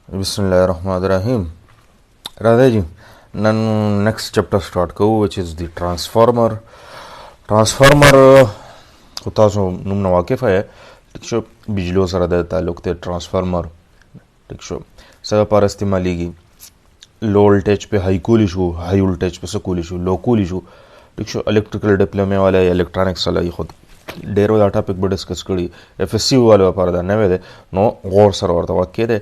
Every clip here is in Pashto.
Bismillahirrahmanirrahim. Radhaji, nan next chapter start ko, which is the transformer. Transformer को तासो नुमना वाकिफ है ठीक शो बिजलियों सर दे ताल्लुक ते ट्रांसफार्मर ठीक शो सब पर इस्तेमाली की लो वोल्टेज पे high cool issue high voltage पे सकूल इशू लो कूल इशू ठीक शो इलेक्ट्रिकल डिप्लोमे वाले इलेक्ट्रॉनिक्स वाला खुद डेरो दा टॉपिक पे डिस्कस करी एफएससी वाले पर दा नवे दे नो गौर सर वर्ता वाक्य दे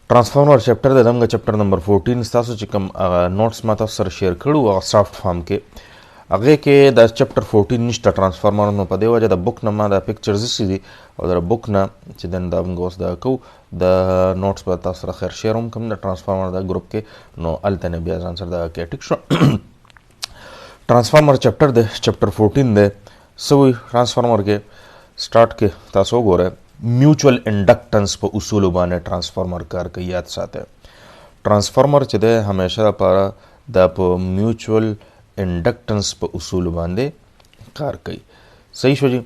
ट्रांसफार्मर चैप्टर दे दमगा चैप्टर नंबर 14 तासो चिकम नोट्स माता सर शेयर करू सॉफ्ट फॉर्म के आगे के द चैप्टर 14 निष्ठा ट्रांसफार्मर नो पदे वजह द बुक नमा द पिक्चर्स इसी और द बुक ना चिदन द गोस द को द नोट्स पर तासरा खैर शेयरम come the transformer the group के नो अल्तने बियाज आंसर द के टिक ट्रांसफार्मर चैप्टर दे चैप्टर 14 दे सो ट्रांसफार्मर के स्टार्ट के तासो गो रहे म्यूचुअल इंडक्टेंस पर उसूल बाने ट्रांसफार्मर कार के याद साथ है ट्रांसफार्मर चिदे हमेशा पर द म्यूचुअल इंडक्टेंस पर उसूल बांधे कार कई सही शो जी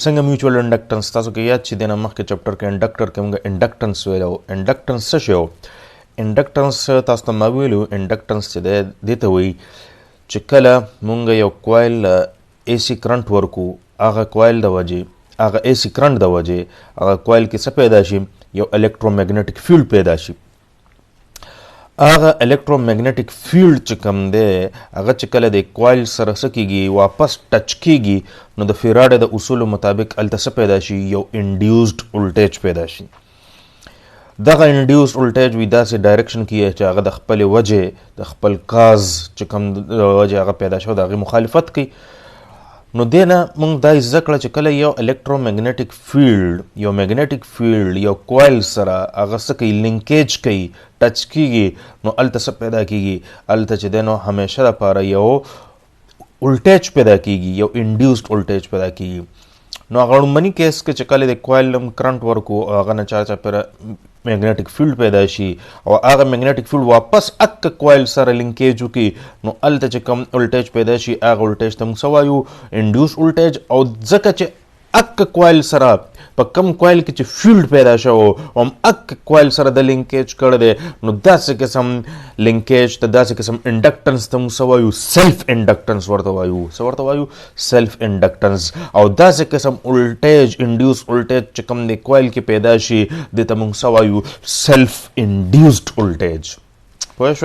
संग म्यूचुअल इंडक्टेंस तासो के याद चिदे नमक के चैप्टर के इंडक्टर के मुंगा इंडक्टेंस वेलो इंडक्टेंस से शो इंडक्टेंस तास्तो मगवेलो इंडक्टेंस चिदे देते हुई चिकला मुंगा यो कॉइल एसी करंट वर्कू आगा कॉइल द वजे आगा एसी करंट द वजे आगा कॉइल की सपेदाशी यो इलेक्ट्रोमैग्नेटिक फील्ड पैदाशी आगा इलेक्ट्रोमैग्नेटिक फील्ड चिकम दे आगा चिकले दे कॉइल सर सकीगी वापस टच कीगी नो द फिराडे द उसूल मुताबिक अल्तस पैदाशी यो इंड्यूस्ड वोल्टेज पैदाशी दगा इंड्यूस्ड वोल्टेज विदा से डायरेक्शन की है आगा द खपल वजह द खपल काज चिकम वजह आगा पैदाशो द मुखालिफत की नो देना मुंग दा इज्जकड़ा चिकले यो इलेक्ट्रोमैग्नेटिक फील्ड यो मैग्नेटिक फील्ड यो कॉइल सरा अगस की लिंकेज कई टच कीगी नो अल्तस पैदा कीगी अल्तच देनो हमेशा पारा यो वोल्टेज पैदा कीगी यो इंड्यूस्ड वोल्टेज पैदा कीगी नो अगर मनी केस के चिकले दे कॉइल करंट वर्को अगर न चार पर मैग्नेटिक फील्ड पैदाशी और आगा मैग्नेटिक फील्ड वापस अक कॉइल सर लिंकेज की नो अल्तच कम वोल्टेज पैदाशी आगा वोल्टेज तम सवायु इंड्यूस वोल्टेज और जकच अक कॉइल सरा पर कम कॉइल के फील्ड पैदाशा हो हम अक कॉइल सर द लिंकेज कर दे नो दस किस्म लिंकेज त दस किस्म इंडक्टेंस तम सवायु सेल्फ इंडक्टेंस वर्तवायु सेल्फ इंडक्टेंस और दस किस्म वोल्टेज इंड्यूस वोल्टेज चिकम दे कॉइल की पैदाशी दे तम सवायु सेल्फ इंड्यूस्ड वोल्टेज पोयश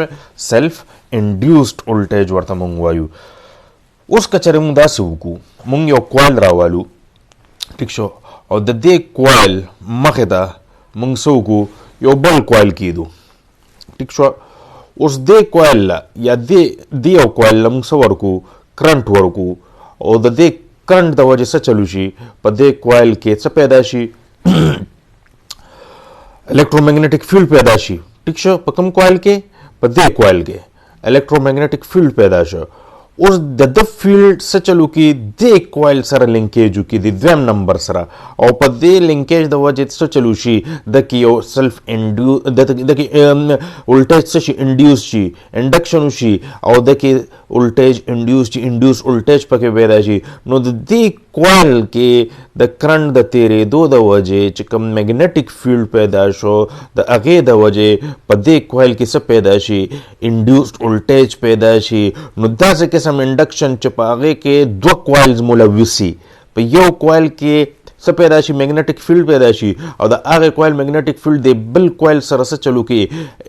सेल्फ इंड्यूस्ड वोल्टेज वर्तमंग वायु उस कचरे मुंग दास हुकू मुंग यो कॉइल रावालू ठीक शो और दे कॉइल मखेदा मंगसोकू यो बल कॉइल की दो ठीक शो उस दे कॉइल या दे कॉइल मंगसवर को करंट वर्कू और दे करंट द वजह से चलूशी पर दे कॉइल के से पैदाशी इलेक्ट्रोमैग्नेटिक फील्ड पैदाशी ठीक शो पकम कॉइल के पर दे कॉइल के इलेक्ट्रोमैग्नेटिक फील्ड पैदाशो उस द फील्ड से चलू की दे कॉइल सर लिंकेज की द्वेम नंबर सरा और पर दे लिंकेज द वजह से चलू शी द की यो सेल्फ इंड्यू द की वोल्टेज से इंड्यूस शी इंडक्शन शी और the key voltage induce voltage पके पैदाशी नो दे कॉइल के द करंट द तेरे दो द वजह चिकम मैग्नेटिक फील्ड पैदाशो द अगे द वजह पर दे कॉइल की सब पैदाशी इंड्यूस्ड वोल्टेज पैदाशी नो दा से किस्म इंडक्शन चपागे के दो कॉइल्स मुलविसी पर यो कॉइल के सब पैदाशी मैग्नेटिक फील्ड पैदाशी और द आगे कॉइल मैग्नेटिक फील्ड दे बिल कॉइल सरस चलू की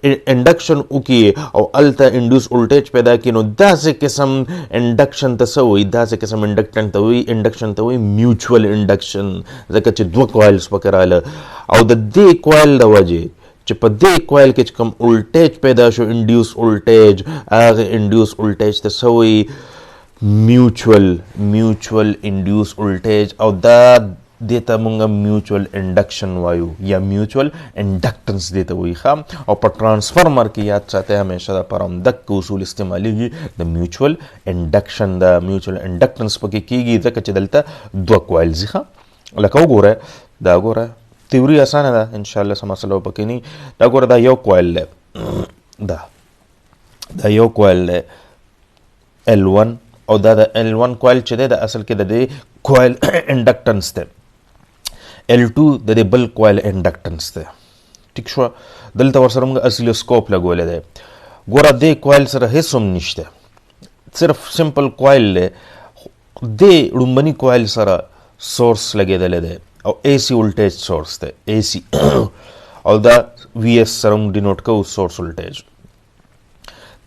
इंडक्शन उकी और अल्ता इंड्यूस वोल्टेज पैदा की नो दा से किस्म इंडक्शन तसवी दा से किस्म इंडक्शन तवी म्यूचुअल इंडक्शन जकच दो कॉइल्स पकराल और द दे कॉइल द वजह चिप दे कॉइल के कम वोल्टेज पैदाशो इंड्यूस वोल्टेज आगे इंड्यूस वोल्टेज तसवी म्यूचुअल इंड्यूस वोल्टेज और द देता मुंगा म्यूचुअल इंडक्शन वायु या म्यूचुअल इंडक्टेंस देता हुई खाम और पर ट्रांसफार्मर की याद चाहते हैं हमेशा पर हम दक के उसूल इस्तेमाल की the mutual induction the mutual inductance पकी की दक चलता दो कॉइल्स खा लकाओ गो रहा है थ्योरी आसान है इंशाल्लाह समझ पकी नहीं दा गो रहा यो कॉइल है दा यो कॉइल है L1 और दा L1 कॉइल चले दा असल के दे कॉइल इंडक्टेंस थे L2 दे बल कॉइल इंडक्टेंस थे ټیک شو. دلته ورسره موږ اسیلوسکوپ لګولی دی. ګوره دې کوایل سره هیڅ هم نشته، صرف سمپل کوایل دی. دې ړومبني کوایل سره سورس لګېدلی دی او اے سی ولټیج سورس دی، اے سی او دا وی ایس سره موږ ډینوټ کوو سورس ولټیج.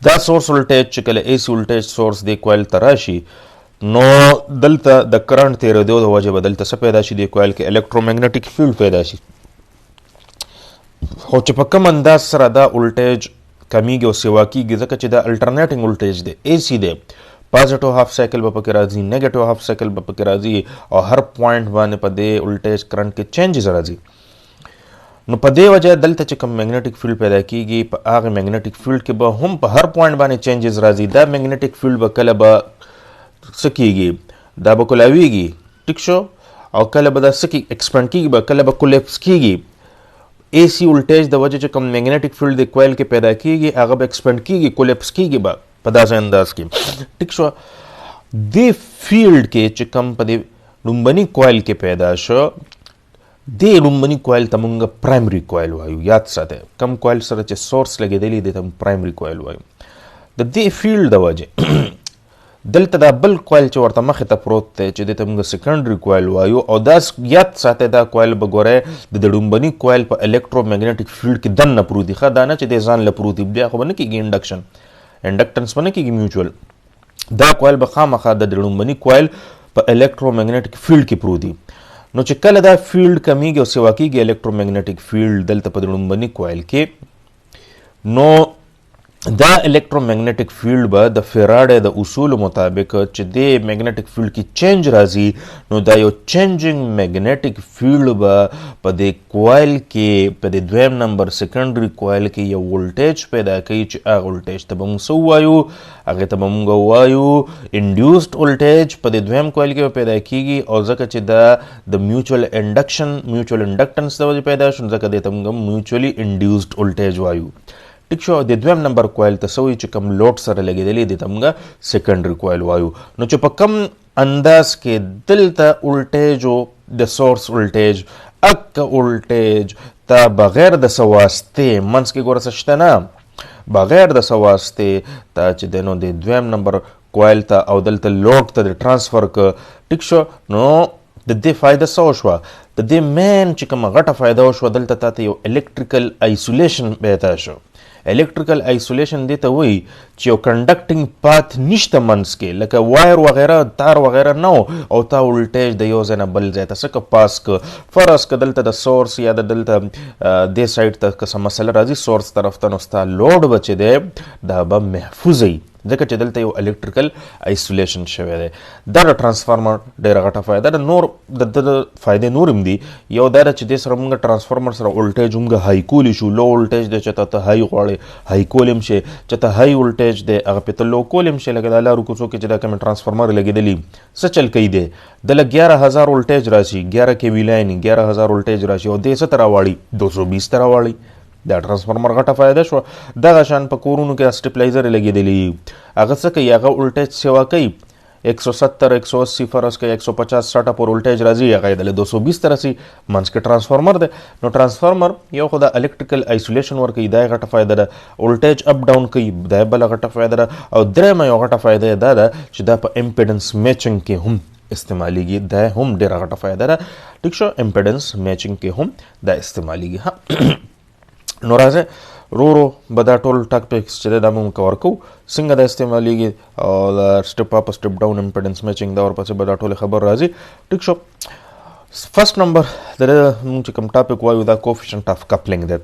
دا سورس ولټیج چې کله اے سی ولټیج سورس دې کوایل ته راشي نو دلته د کرنټ تېرېدو د وجې به دلته څه پیدا شي، دې کوایل کې الکترومیګنیټیک فیلډ پیدا شي. خو چې په کوم انداز سره دا ولټیج کمیږي او سیوا کیږي، ځکه چې دا الټرنیټنګ ولټیج دی، اے سی دی، پازیټیو هاف سایکل به پکې راځي، نیګیټیو هاف سایکل به پکې راځي او هر پوینټ باندې په دې ولټیج کرنټ کې چینجز راځي. نو په دې وجه دلته چې کوم میګنیټیک فیلډ پیدا کیږي، په هغه میګنیټیک فیلډ کې به هم په هر پوینټ باندې چینجز راځي. دا میګنیټیک فیلډ به کله به څه کیږي، دا به کولاویږي، ټیک شو، او کله به دا څه کیږي، ایکسپینډ کیږي، به کله به کولیپس کیږي. اے سی ولټیج د وجه چې کوم میګنیټیک فیلډ د کوایل کې پیدا کیږي هغه به ایکسپینډ کیږي، کولیپس کیږي به په داسې انداز کې، ټیک شو. دې فیلډ کې چې کوم په دې ړومبني کوایل کې پیدا شو، دې ړومبني کوایل ته موږ پرایمري کوایل وایو. یاد ساته، کم کوایل سره چې سورس لګېدلی دی ته موږ پرایمري کوایل وایو. د دې فیلډ د وجې دلته دا بل کوایل چې ورته مخې ته پروت دی چې دې ته موږ سیکنډري کوایل وایو. او دا یاد ساته دا کوایل به ګورئ د ړومبني کوایل په الکترومیګنیټیک فیلډ کې دننه پروت دی. ښه، دا نه چې دې ځان له پروت دی، بیا خو به نه کېږي انډکشن، انډکټنس به نه کېږي میوچول. دا کوایل به خامخا د ړومبني کوایل په الکترومیګنیټیک فیلډ کې پروت دی. نو چې کله دا فیلډ کمیږي او سیوا کېږي الکترومیګنیټیک فیلډ دلته په ړومبني کوایل کې، نو دا الکترومیګنیټیک فیلډ به د فیراډې د اصولو مطابق چې د میګنیټیک فیلډ کې چینج راځي، نو دا یو چینجنګ میګنیټیک فیلډ به په دې کوایل کې، په دې دویم نمبر سیکنډري کوایل کې یو ولټیج پیدا کوي چې هغه ولټیج ته به موږ څه ووایو، هغې ته به موږ ووایو انډیوسډ ولټیج. په دې دویم کوایل کې به پیدا کیږي او ځکه چې دا د میوچول انډکشن، میوچول انډکټنس د وجې پیدا شو، ځکه دې ته موږ میوچولي انډیوسډ ولټیج وایو. ټیک شو. د دویم نمبر کوایل ته څه وایي چې کوم لوډ سره لګېدلی دی ته موږ سیکنډري کوایل وایو. نو چې په کوم انداز کې دلته ولټیج او د سورس ولټیج اک ولټیج ته بغیر د څه واسطې منځ کې ګوره څه شته نه، بغیر د څه واسطې ته چې دی نو د دویم نمبر کوایل ته او دلته لوډ ته د ټرانسفر که، ټیک شو. نو د دې فایده څه وشوه، د دې مین چې کومه غټه فایده وشوه، دلته تا ته یو الکتریکل آیسولیشن پیدا شو. الکتریکل آیسولیشن دې ته وایي چې یو کنډکټینګ پات نشته منځ کې، لکه وایر وغیره، تار وغیره نه او تا ولټیج د یو ځای نه بل ځای ته څه که پاس که. فرض که دلته د سورس یا د دلته دې سایډ ته که څه مسله راځي سورس طرف ته، نو ستا لوډ به چې دی دا به محفوظ وي، ځکه چې دلته یو الکتریکل آیسولیشن شوی دی. دا د ټرانسفارمر ډېره غټه فایده ده. نور د فایدې نور هم دي. یو دا ده چې دې سره موږ ټرانسفارمر سره ولټیج موږ های کولی شو. لو ولټیج دی چې ته های غواړې های کولی هم شي، چې ته های ولټیج دی هغه پې ته لو کولی هم شي. لکه دا لارو کوڅو کې چې دا کومې ټرانسفارمر لګېدلي څه چل کوي دی، دله 11,000 ولټیج راشي، 11 KV لاین 11,000 ولټیج راشي او دې څه ته راواړي 220 ته راواړي. دا ټرانسفارمر غټه فایده شوه. دغه شان په کورونو کې سټیپلایزر لګېدلي، هغه څه کوي، هغه ولټیج سیوا کوي. 170 180 فرض کوي 150 60 پر ولټیج راځي، هغه د 220 ته رسي. منځ کې ټرانسفارمر دی. نو ټرانسفارمر یو خو د الکتریکل آیسولیشن ورکوي، دا غټه فایده ده. ولټیج اپ ډاون کوي، دا بله غټه فایده ده. او درېیمه یو غټه فایده دا ده چې دا په امپیډنس میچنګ کې هم استعمالیږي، دا هم ډېره غټه فایده ده. ټیک شو. امپیډنس میچنګ کې هم دا استعمالیږي. نو راځئ ورو به دا ټول ټاپکس چې دی دا موږ کور کوو، څنګه دا استعمالیږي او دا سټپ اپ سټپ ډاون امپیډنس میچنګ دا ورپسې به دا ټولې خبر راځي. ټیک شو. فرست نمبر د موږ چې کوم ټاپک وایو دا کوفیشنټ آف کپلنګ دی.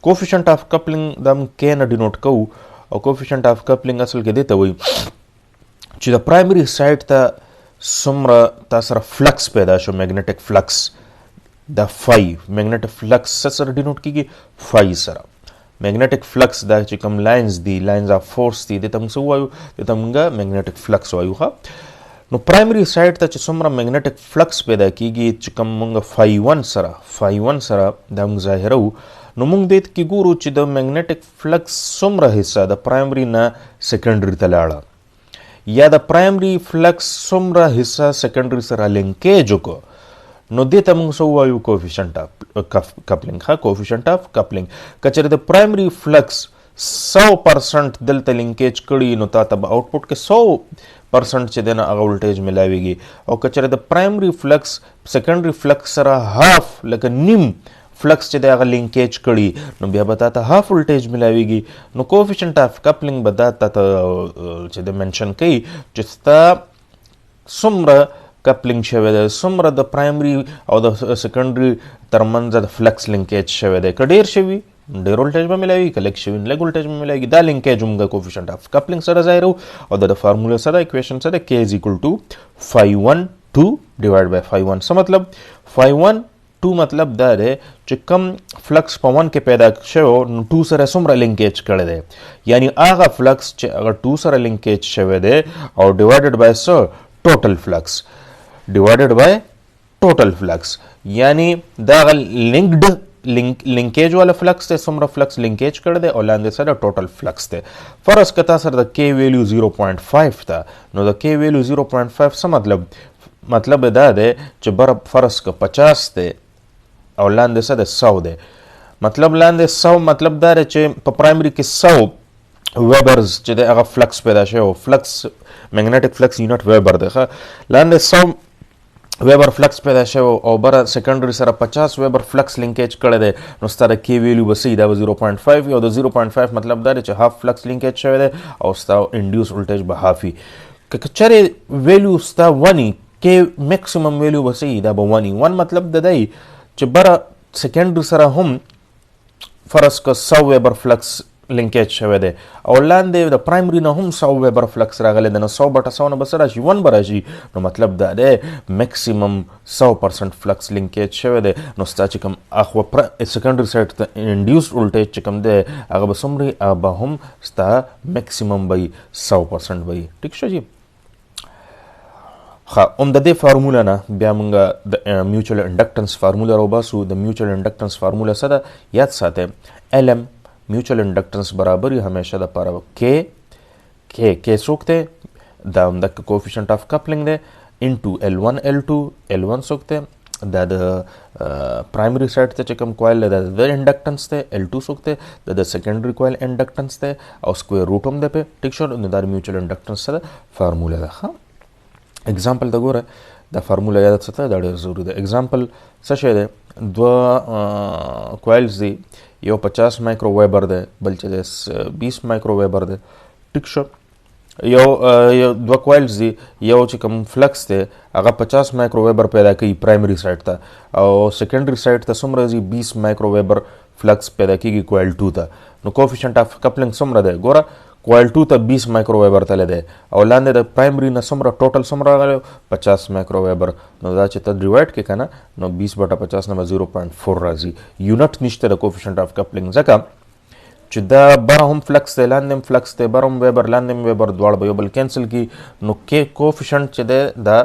کوفیشنټ آف کپلنګ دا موږ کې نه ډینوټ کوو او کوفیشنټ آف کپلنګ اصل کې دی ته وایي چې د پرایمري سایډ ته څومره تا سره فلکس پیدا شو، میګنیټک فلکس، دا فای میګنیټک فلکس سره ډینوټ کیږي، فای سره. میګنیټک فلکس دا چې کوم لاینز دي، لاینز اف فورس دي، دته موږ وایو، دته موږ میګنیټک فلکس وایو. ښه. نو پرایمري سایډ ته چې څومره میګنیټک فلکس پیدا کیږي چې کوم موږ فای 1 سره دا موږ ظاهرو، نو موږ دې کې ګورو چې د میګنیټک فلکس څومره حصہ د پرایمري نه سیکنډري ته لاړه، یا د پرایمري فلکس څومره حصہ سیکنډري سره لینکیج وکړو. نو دې ته موږ څه وایو کوفیشنټ اف کپلنګ. ها کوفیشنټ اف کپلنګ که چېرې د پرایمري فلکس 100% دلته لینکیج کړي نو تا ته به آوټپوټ کې 100% چې دی نه هغه ولټیج میلاویږي. او که چېرې د پرایمري فلکس سیکنډري فلکس سره هاف لکه نیم فلکس چې دی هغه لینکیج کړي نو بیا به تا ته هاف ولټیج میلاویږي. نو کوفیشنټ اف کپلنګ به دا تا ته چې دی منشن کوي چې ستا څومره کپلنګ شوی دی، څومره د پرایمري او د سیکنډري ترمنځ د فلکس لینکیج شوی دی. که ډېر شوي ډېر ولټیج به میلاوي، که لږ شوي لږ ولټیج به میلاوي. دا لینکیج موږ کوفیشنټ اف کپلنګ سره ظاهرو او د فارمولا سره اکویشن سره k is equal to phi1 2 divided by phi1. څه مطلب؟ phi1 2 مطلب دا دی چې کم فلکس په 1 کې پیدا شوی نو 2 سره څومره لینکیج کړی دی، یعنی هغه فلکس چې هغه 2 سره لینکیج شوی دی او ډیوایډډ بای څه ټوټل فلکس، ډیوایډډ بای ټوټل فلکس، یعنی دا لینکډ لینکیج والا فلکس دی، څومره فلکس لینکیج کړی دی او لاندې سره ټوټل فلکس دی. فرض که تا سره د k ویلیو 0.5 ده نو د k ویلیو 0.5 څه مطلب؟ مطلب دا دی چې بره فرض که 50 دی او لاندې څه دی 100 دی. مطلب لاندې 100 مطلب دا دی چې په پرایمري کې 100 ویبرز چې دی هغه فلکس پیدا شوی، فلکس میګنیټک فلکس یونټ ویبر دی. لاندې 100 ویبر فلکس پیدا شوی او بره سیکنډري سره 50 ویبر فلکس لینکیج کړی دی نو ستا د k ویلیو به څه دا به 0.5 او د 0.5 مطلب دا دی چې هاف فلکس لینکیج شوی دی او ستا انډیوس ولټیج به هاف وي. که چېرې ویلیو ستا 1 k میکسیمم ویلیو به څه دا به 1 مطلب د دی چې بره سیکنډري سره هم فرض که 100 ویبر فلکس لینکیج شوی دی او لاندې د پرایمري نه هم 100 ویبر فلکس راغلی دی نو 100 بټه 100 نه به څه راشي 1 به راشي. نو مطلب دا دی میکسیمم 100% فلکس لینکیج شوی دی نو ستا چې کوم اخوا سیکنډري سایډ ته انډیوس ولټیج چې کوم دی هغه به څومره هغه به هم ستا میکسیمم به 100% به. ټیک شو جي؟ هم د دې فارمولا نه بیا موږ د میوچل انډکټنس فارمولا راوباسو. د میوچل انډکټنس فارمولا څه ده؟ یاد ساتئ LM میوچل انډکټنس برابر همیشه د پاره k څوک دی دا هم د کوفیشنټ اف کپلنګ دی انټو L1 L1 څوک دی دا د پرایمري سایډ ته چې کوم کوایل دی د انډکټنس دی، L2 څوک دی د سیکنډري کوایل انډکټنس دی او سکویر روټ هم دی په. ټیک شو؟ نو دا میوچل انډکټنس سره فارمولا ده. ښه اگزامپل د ګوره دا فارمولا یاد ساته دا ډېر ضروري ده. اگزامپل څه شی دی؟ دوه کوایلز دی، یو 50 مایکرو ویبر دی بل چې دی 20 مایکرو ویبر دی. ټیک شو؟ یو دوه کوایلز دی، یو چې کوم فلکس دی هغه 50 مایکرو ویبر پیدا کوي پرایمري سایډ ته او سیکنډري سایډ ته څومره ځي 20 مایکرو ویبر فلکس پیدا کیږي کوایل 2 ته. نو کوفیشنټ اف کپلنګ څومره دی؟ ګوره کوایل 2 ته 20 مایکرو ویبر تللی دی او لاندې د پرایمري نه څومره ټوټل څومره راغلی 50 مایکرو ویبر. نو دا چې ته ډیوایډ کې که نه نو 20/50 نه به 0.4 راځي. یونټ نشته د کوفیشنټ اف کپلنګ ځکه چې دا بره هم فلکس دی لاندې هم فلکس دی، بره هم ویبر لاندې هم ویبر، دواړه به یو بل کینسل کي. نو کې کوفیشنټ چې دی دا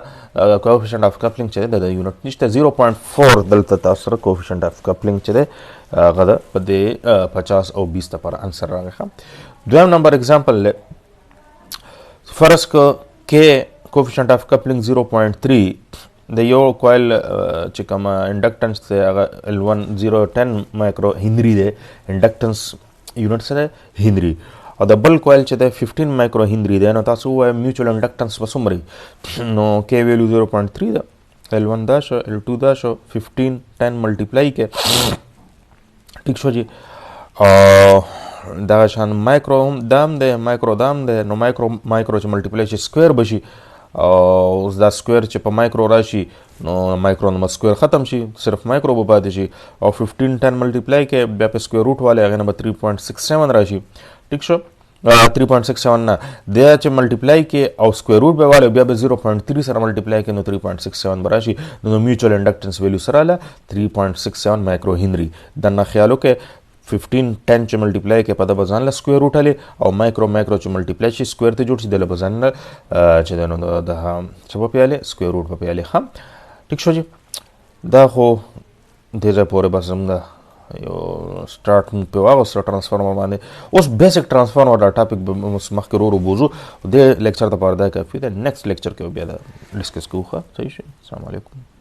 کوفیشنټ اف کپلنګ چې دی د یونټ نشته 0.4 دلته تاسو سره کوفیشنټ اف کپلنګ چې دی هغه ده په دې 50 او 20 لپاره انسر راغی. دویم نمبر اگزامپل له فرض که k کوفیشنټ اف کپلنګ 0.3 د یو کوایل چې کوم انډکټنس دی هغه L1 0.10 مایکرو هنری دی، انډکټنس یونټ سره هنری، او د بل کوایل چې دی 15 مایکرو هنری دی. نو تاسو ووایئ میوچل انډکټنس به څومره؟ نو k ویلیو 0.3 ده، L1 دا شو، L2 دا شو، 15 10 ملټیپلای کې. ټیک شو جی؟ دا شان مایکرو هم دام دی، مایکرو دام دی. نو مایکرو چې ملټیپلای شي سکویر بشي او دا سکویر چې په مایکرو راشي نو مایکرو نو سکویر ختم شي، صرف مایکرو به پاتې شي او 15 10 ملټیپلای کې بیا په سکویر روټ والی هغې نه به 3.67 راشي. ټیک شو؟ 3.67 نه دا چې ملټیپلای کې او سکویر روټ به والی بیا به 0.3 سره ملټیپلای کې نو 3.67 به راشي. نو میوچل انډکټنس ویلیو سره له 3.67 مایکرو هنری. دنه خیالو کې 15 10 چې ملټیپلای کې په د بزان له سکویر روټ هلی او مایکرو چې ملټیپلای شي سکویر ته جوړ شي د بزان له چې د نو د څه په پیاله سکویر روټ په پیاله. هم ټیک شو جی؟ دا خو دې ځای پورې بس زموږ یو سټارټ مونږ په واغوسته ټرانسفارمر باندې. اوس بیسک ټرانسفارمر دا ټاپک به مخکې ورو بوزو، دې لیکچر دپاره دا کافي ده. نیکسټ لیکچر کې بیا دا ډسکس کوو. ښه صحیح شي؟ السلام علیکم.